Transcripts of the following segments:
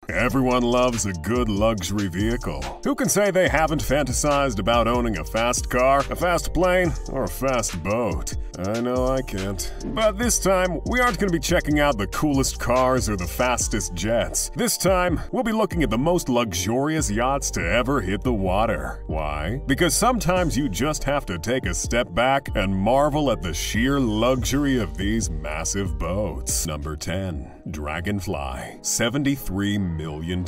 Everyone loves a good luxury vehicle. Who can say they haven't fantasized about owning a fast car, a fast plane, or a fast boat? I know I can't. But this time, we aren't going to be checking out the coolest cars or the fastest jets. This time, we'll be looking at the most luxurious yachts to ever hit the water. Why? Because sometimes you just have to take a step back and marvel at the sheer luxury of these massive boats. Number 10. Dragonfly, $73 million.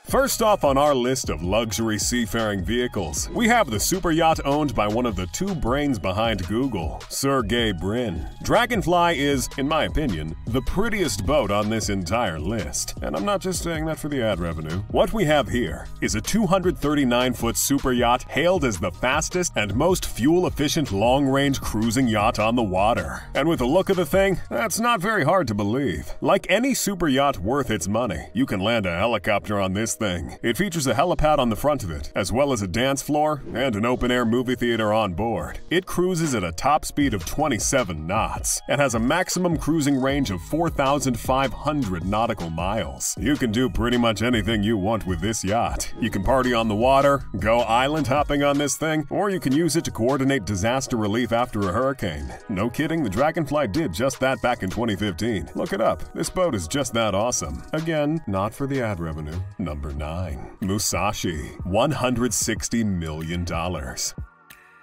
First off on our list of luxury seafaring vehicles, we have the super yacht owned by one of the two brains behind Google, Sergey Brin. Dragonfly is, in my opinion, the prettiest boat on this entire list. And I'm not just saying that for the ad revenue. What we have here is a 239-foot super yacht hailed as the fastest and most fuel-efficient long-range cruising yacht on the water. And with the look of the thing, that's not very hard to believe. Like any super yacht worth its money, you can land a helicopter on this thing. It features a helipad on the front of it, as well as a dance floor and an open-air movie theater on board. It cruises at a top speed of 27 knots and has a maximum cruising range of 4,500 nautical miles. You can do pretty much anything you want with this yacht. You can party on the water, go island hopping on this thing, or you can use it to coordinate disaster relief after a hurricane. No kidding, the Dragonfly did just that back in 2015. Look it up. This boat is just that awesome. Again, not for the ad revenue. Number 9. Musashi, $160 million.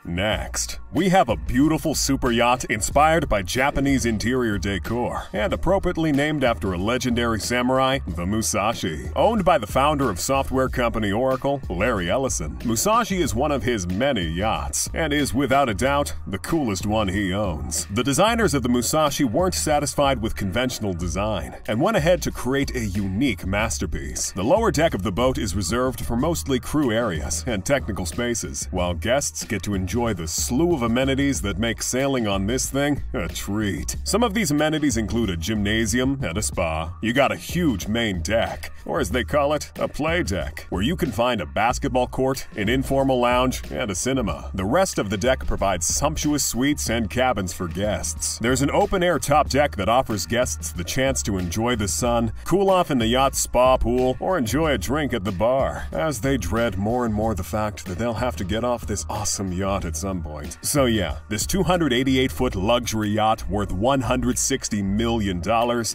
Next, we have a beautiful super yacht inspired by Japanese interior decor and appropriately named after a legendary samurai, the Musashi. Owned by the founder of software company Oracle, Larry Ellison, Musashi is one of his many yachts and is without a doubt the coolest one he owns. The designers of the Musashi weren't satisfied with conventional design and went ahead to create a unique masterpiece. The lower deck of the boat is reserved for mostly crew areas and technical spaces, while guests get to enjoy the slew of amenities that make sailing on this thing a treat. Some of these amenities include a gymnasium and a spa. You got a huge main deck, or as they call it, a play deck, where you can find a basketball court, an informal lounge, and a cinema. The rest of the deck provides sumptuous suites and cabins for guests. There's an open-air top deck that offers guests the chance to enjoy the sun, cool off in the yacht's spa pool, or enjoy a drink at the bar, as they dread more and more the fact that they'll have to get off this awesome yacht at some point. So yeah, this 288-foot luxury yacht worth $160 million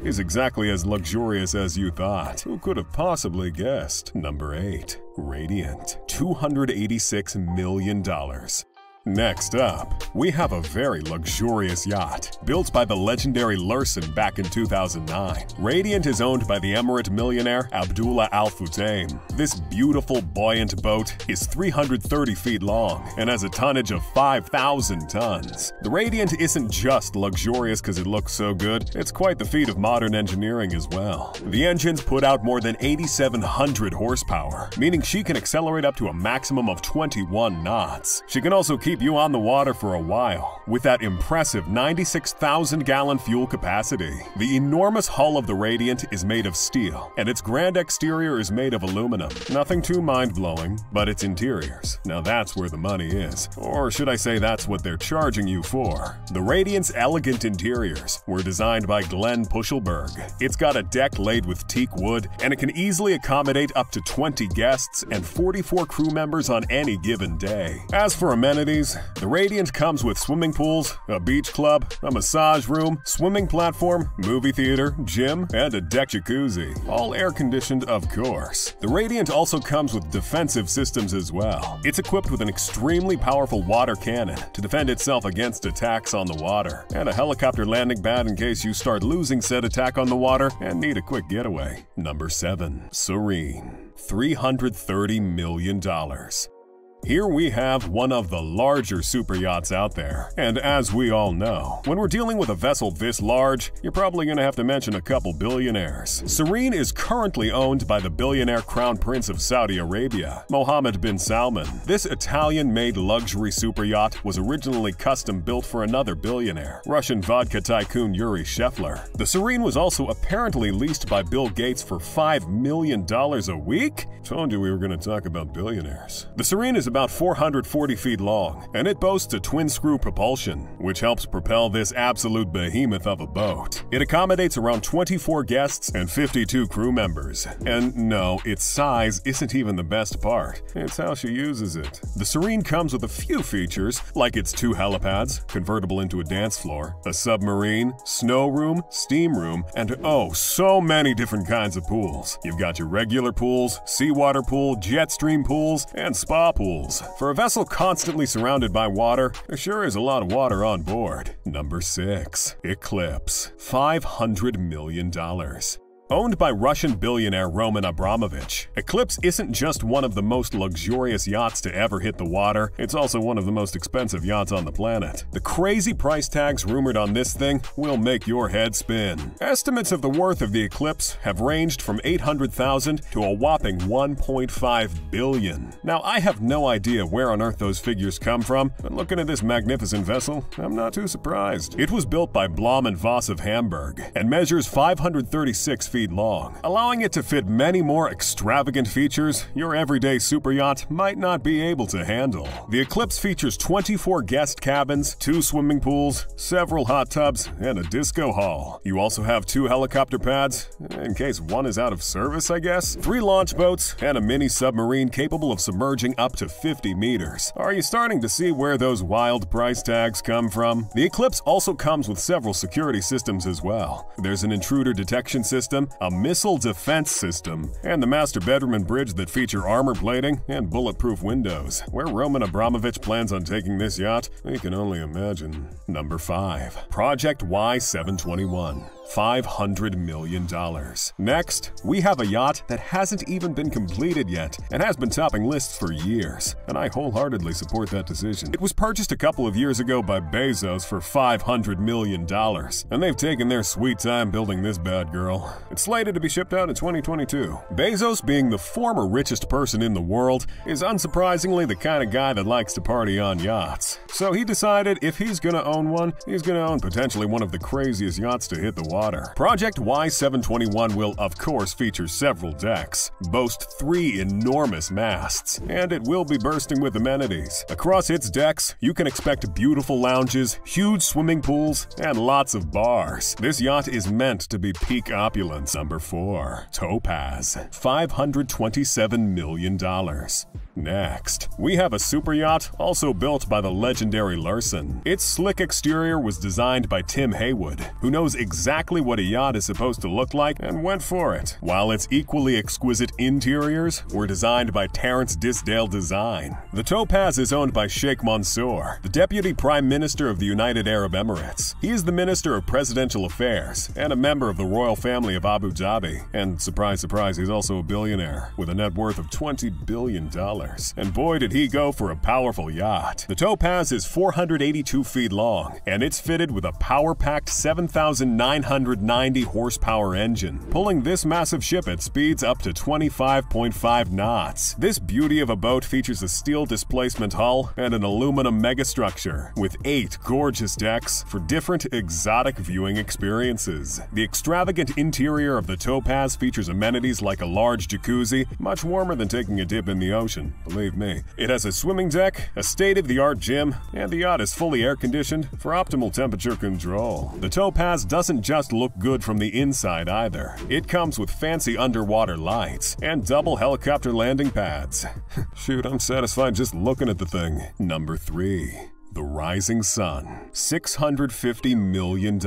is exactly as luxurious as you thought. Who could have possibly guessed? Number 8. Radiant, $286 million. Next up, we have a very luxurious yacht, built by the legendary Lursen back in 2009. Radiant is owned by the Emirate millionaire Abdullah Al Futtaim. This beautiful, buoyant boat is 330 feet long and has a tonnage of 5,000 tons. The Radiant isn't just luxurious because it looks so good, it's quite the feat of modern engineering as well. The engines put out more than 8,700 horsepower, meaning she can accelerate up to a maximum of 21 knots. She can also keep you on the water for a while, with that impressive 96,000-gallon fuel capacity. The enormous hull of the Radiant is made of steel, and its grand exterior is made of aluminum. Nothing too mind-blowing, but its interiors. Now that's where the money is. Or should I say that's what they're charging you for. The Radiant's elegant interiors were designed by Glenn Puschelberg. It's got a deck laid with teak wood, and it can easily accommodate up to 20 guests and 44 crew members on any given day. As for amenities, the Radiant comes with swimming pools, a beach club, a massage room, swimming platform, movie theater, gym, and a deck jacuzzi. All air-conditioned, of course. The Radiant also comes with defensive systems as well. It's equipped with an extremely powerful water cannon to defend itself against attacks on the water, and a helicopter landing pad in case you start losing said attack on the water and need a quick getaway. Number 7. Serene, $330 million. Here we have one of the larger super yachts out there, and as we all know, when we're dealing with a vessel this large, you're probably going to have to mention a couple billionaires. Serene is currently owned by the billionaire Crown Prince of Saudi Arabia, Mohammed bin Salman. This Italian-made luxury super yacht was originally custom-built for another billionaire, Russian vodka tycoon Yuri Shefler. The Serene was also apparently leased by Bill Gates for $5 million a week? Told you we were going to talk about billionaires. The Serene is about 440 feet long, and it boasts a twin-screw propulsion, which helps propel this absolute behemoth of a boat. It accommodates around 24 guests and 52 crew members. And no, its size isn't even the best part. It's how she uses it. The Serene comes with a few features, like its 2 helipads, convertible into a dance floor, a submarine, snow room, steam room, and oh, so many different kinds of pools. You've got your regular pools, seawater pool, jet stream pools, and spa pools. For a vessel constantly surrounded by water, there sure is a lot of water on board. Number 6. Eclipse. $500 million. Owned by Russian billionaire Roman Abramovich, Eclipse isn't just one of the most luxurious yachts to ever hit the water, it's also one of the most expensive yachts on the planet. The crazy price tags rumored on this thing will make your head spin. Estimates of the worth of the Eclipse have ranged from $800,000 to a whopping $1.5 billion. Now, I have no idea where on earth those figures come from, but looking at this magnificent vessel, I'm not too surprised. It was built by Blom & Voss of Hamburg and measures 536 feet long, allowing it to fit many more extravagant features your everyday super yacht might not be able to handle. The Eclipse features 24 guest cabins, 2 swimming pools, several hot tubs, and a disco hall. You also have 2 helicopter pads, in case one is out of service, I guess, 3 launch boats, and a mini submarine capable of submerging up to 50 meters. Are you starting to see where those wild price tags come from? The Eclipse also comes with several security systems as well. There's an intruder detection system, a missile defense system, and the master bedroom and bridge that feature armor plating and bulletproof windows. Where Roman Abramovich plans on taking this yacht, we can only imagine. Number 5. Project Y721. $500 million. Next, we have a yacht that hasn't even been completed yet and has been topping lists for years, and I wholeheartedly support that decision. It was purchased a couple of years ago by Bezos for $500 million, and they've taken their sweet time building this bad girl. It's slated to be shipped out in 2022. Bezos, being the former richest person in the world, is unsurprisingly the kind of guy that likes to party on yachts. So he decided if he's gonna own one, he's gonna own potentially one of the craziest yachts to hit the water. Project Y721 will, of course, feature several decks, boast 3 enormous masts, and it will be bursting with amenities. Across its decks, you can expect beautiful lounges, huge swimming pools, and lots of bars. This yacht is meant to be peak opulence. Number 4. Topaz. $527 million. Next, we have a super yacht also built by the legendary Larson. Its slick exterior was designed by Tim Haywood, who knows exactly what a yacht is supposed to look like and went for it, while its equally exquisite interiors were designed by Terence Disdale Design. The Topaz is owned by Sheikh Mansour, the Deputy Prime Minister of the United Arab Emirates. He is the Minister of Presidential Affairs and a member of the royal family of Abu Dhabi. And surprise, surprise, he's also a billionaire with a net worth of $20 billion. And boy did he go for a powerful yacht. The Topaz is 482 feet long, and it's fitted with a power-packed 7,990 horsepower engine, pulling this massive ship at speeds up to 25.5 knots. This beauty of a boat features a steel displacement hull and an aluminum megastructure, with 8 gorgeous decks for different exotic viewing experiences. The extravagant interior of the Topaz features amenities like a large jacuzzi, much warmer than taking a dip in the ocean. Believe me. It has a swimming deck, a state-of-the-art gym, and the yacht is fully air-conditioned for optimal temperature control. The Topaz doesn't just look good from the inside either. It comes with fancy underwater lights and double helicopter landing pads. Shoot, I'm satisfied just looking at the thing. Number 3. The Rising Sun. $650 million.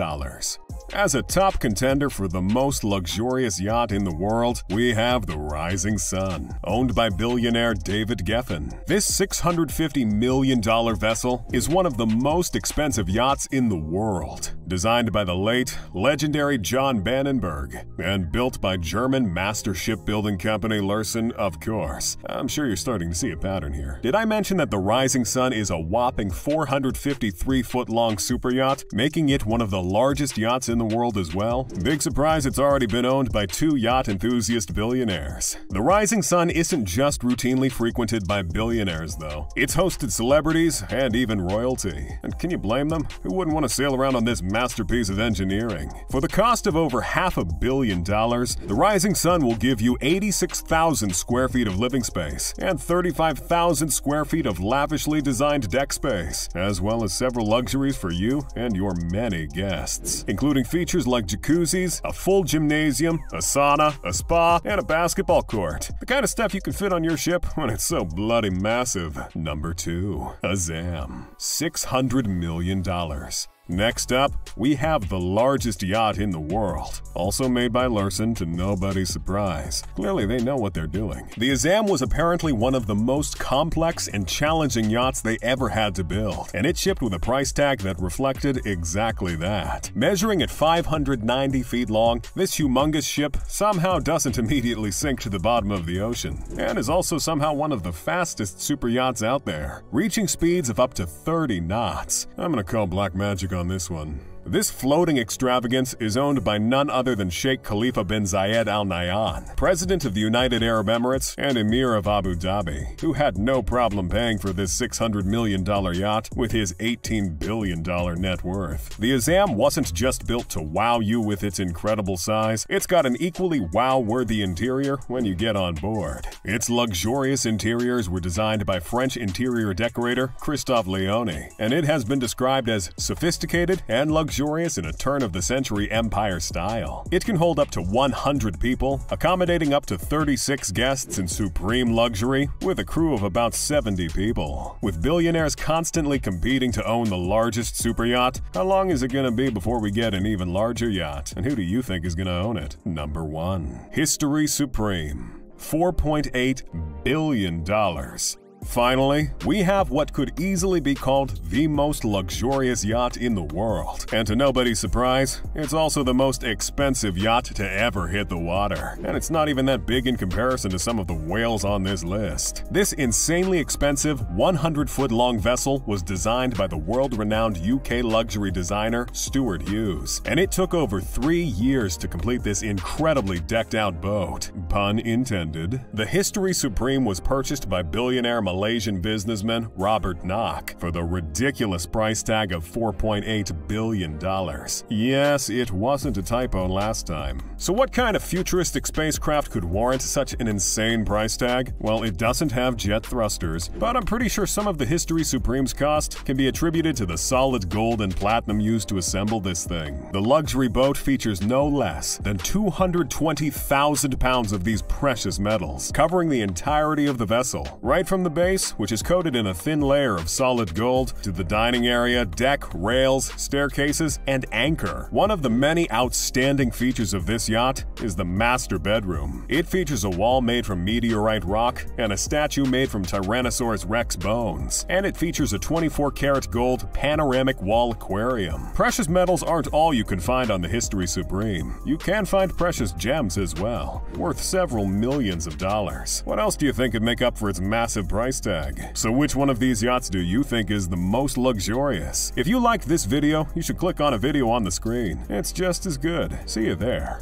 As a top contender for the most luxurious yacht in the world, we have the Rising Sun, owned by billionaire David Geffen. This $650 million vessel is one of the most expensive yachts in the world, designed by the late, legendary John Bannenberg, and built by German master shipbuilding company Larson, of course. I'm sure you're starting to see a pattern here. Did I mention that the Rising Sun is a whopping 453-foot-long super yacht, making it one of the largest yachts in the world as well? Big surprise, it's already been owned by 2 yacht enthusiast billionaires. The Rising Sun isn't just routinely frequented by billionaires, though. It's hosted celebrities and even royalty. And can you blame them? Who wouldn't want to sail around on this masterpiece of engineering? For the cost of over $500 million, the Rising Sun will give you 86,000 square feet of living space and 35,000 square feet of lavishly designed deck space, as well as several luxuries for you and your many guests, including features like jacuzzis, a full gymnasium, a sauna, a spa, and a basketball court. The kind of stuff you can fit on your ship when it's so bloody massive. Number 2. A ZAM. $600 million. Next up, we have the largest yacht in the world, also made by Larson to nobody's surprise. Clearly, they know what they're doing. The Azam was apparently one of the most complex and challenging yachts they ever had to build, and it shipped with a price tag that reflected exactly that. Measuring at 590 feet long, this humongous ship somehow doesn't immediately sink to the bottom of the ocean, and is also somehow one of the fastest super yachts out there, reaching speeds of up to 30 knots. I'm gonna call black magic on this one. This floating extravagance is owned by none other than Sheikh Khalifa bin Zayed Al Nahyan, President of the United Arab Emirates and Emir of Abu Dhabi, who had no problem paying for this $600 million yacht with his $18 billion net worth. The Azam wasn't just built to wow you with its incredible size, it's got an equally wow-worthy interior when you get on board. Its luxurious interiors were designed by French interior decorator Christophe Leone, and it has been described as sophisticated and luxurious in a turn-of-the-century empire style. It can hold up to 100 people, accommodating up to 36 guests in supreme luxury, with a crew of about 70 people. With billionaires constantly competing to own the largest super yacht, how long is it gonna be before we get an even larger yacht? And who do you think is gonna own it? Number 1. History Supreme. $4.8 billion. Finally, we have what could easily be called the most luxurious yacht in the world. And to nobody's surprise, it's also the most expensive yacht to ever hit the water. And it's not even that big in comparison to some of the whales on this list. This insanely expensive 100-foot-long vessel was designed by the world-renowned UK luxury designer Stuart Hughes. And it took over 3 years to complete this incredibly decked-out boat. Pun intended. The History Supreme was purchased by billionaire Malaysian businessman Robert Knock for the ridiculous price tag of $4.8 billion. Yes, it wasn't a typo last time. So what kind of futuristic spacecraft could warrant such an insane price tag? Well, it doesn't have jet thrusters, but I'm pretty sure some of the History Supreme's cost can be attributed to the solid gold and platinum used to assemble this thing. The luxury boat features no less than 220,000 pounds of these precious metals, covering the entirety of the vessel, right from the base, which is coated in a thin layer of solid gold, to the dining area, deck, rails, staircases, and anchor. One of the many outstanding features of this yacht is the master bedroom. It features a wall made from meteorite rock and a statue made from Tyrannosaurus Rex bones. And it features a 24-karat gold panoramic wall aquarium. Precious metals aren't all you can find on the History Supreme. You can find precious gems as well, worth several millions of dollars. What else do you think could make up for its massive price tag? So which one of these yachts do you think is the most luxurious? If you liked this video, you should click on a video on the screen. It's just as good. See you there.